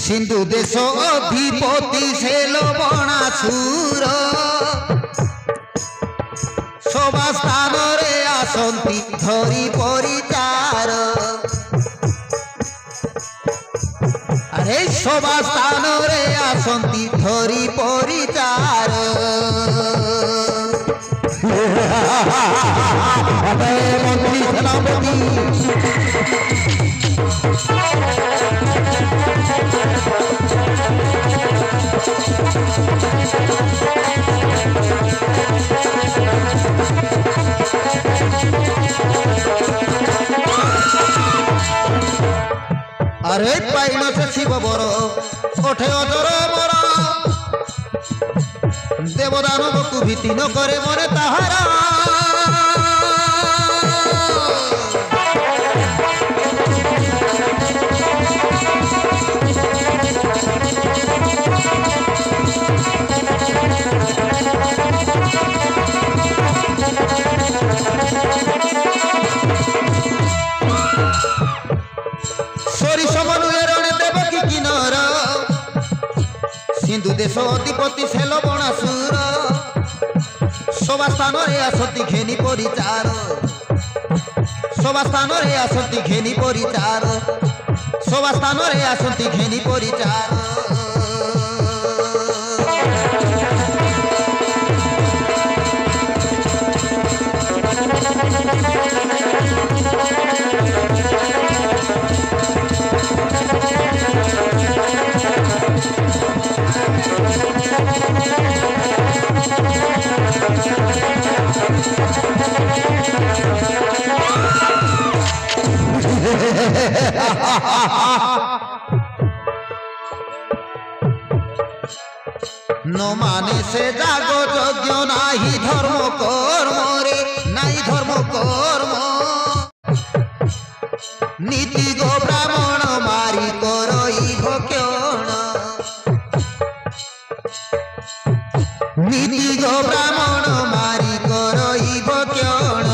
सिंधु देश अधिपति से लवणासुर सभा स्थान रे आसंती धरी परिचार अरे सभा स्थान रे आसंती धरी परिचार मंत्री सेनापति अरे पाइन से शिव बर ओठे अजर मर देवदानव को भीति न करे मरे ताहारा सिंधु देश अधिपति से लवणासुर सभा स्थान रे आसती घेनी परिचार सभा स्थान रे आसती घेनी परिचार सभा स्थान रे आसती घेनी परिचार न माने से जागो यज्ञ नाही धर्म कर्म रे नाही धर्म कर्म नीति गो ब्राह्मण मारी करई भक्षण नीति गो ब्राह्मण मारी करई भक्षण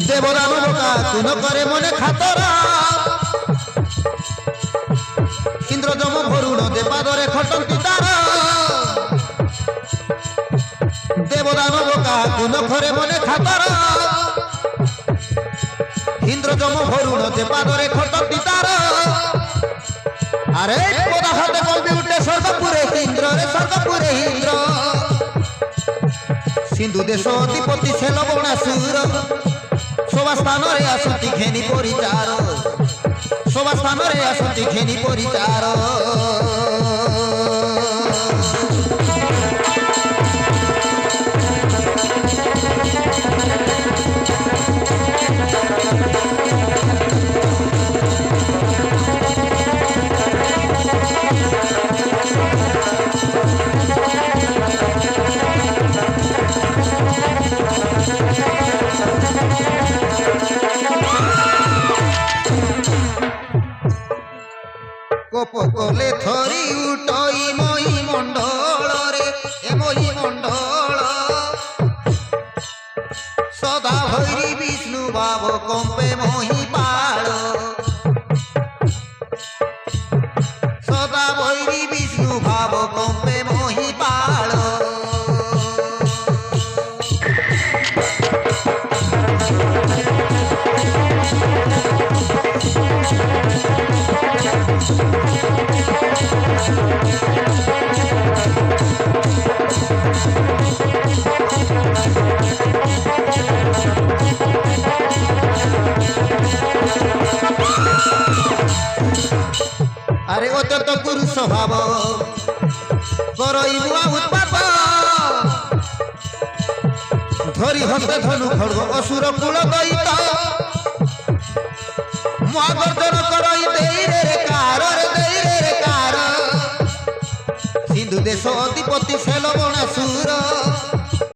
দেবদানবকা কোন করে মনে খাতরা ইন্দ্র যম ভরুণ দেবাদরে খটন্তি তারা দেবদানবকা কোন করে মনে খাতরা ইন্দ্র যম ভরুণ দেবাদরে খটন্তি তারা আরে কোদা হাতে বলবি উঠে স্বর্গপুরে ইন্দ্র রে স্বর্গপুরে ইন্দ্র সিন্ধু দেশ অধিপতি সে লবণাসুর সবা স্থানরে আসতি ঘেনি পরিচার সবা স্থানরে আসতি ঘেনি পরিচার কপকলে থরি উঠই মই মণ্ডলরে এ মই মণ্ডল সদা ভৈরি বিষ্ণু ভাব কম্পে মহি পাল সদা ভৈরি বিষ্ণু ভাব কম্পে মহি পাল আরে অত্যন্ত পুরুষ স্বভাব করই বুয়া উৎপাত ধরি হস্তে ধনু খড়গ অসুর কুল দৈত মহাগর্জন করই দেই রে কার সিন্ধু দেশ অধিপতি সে লবণাসুর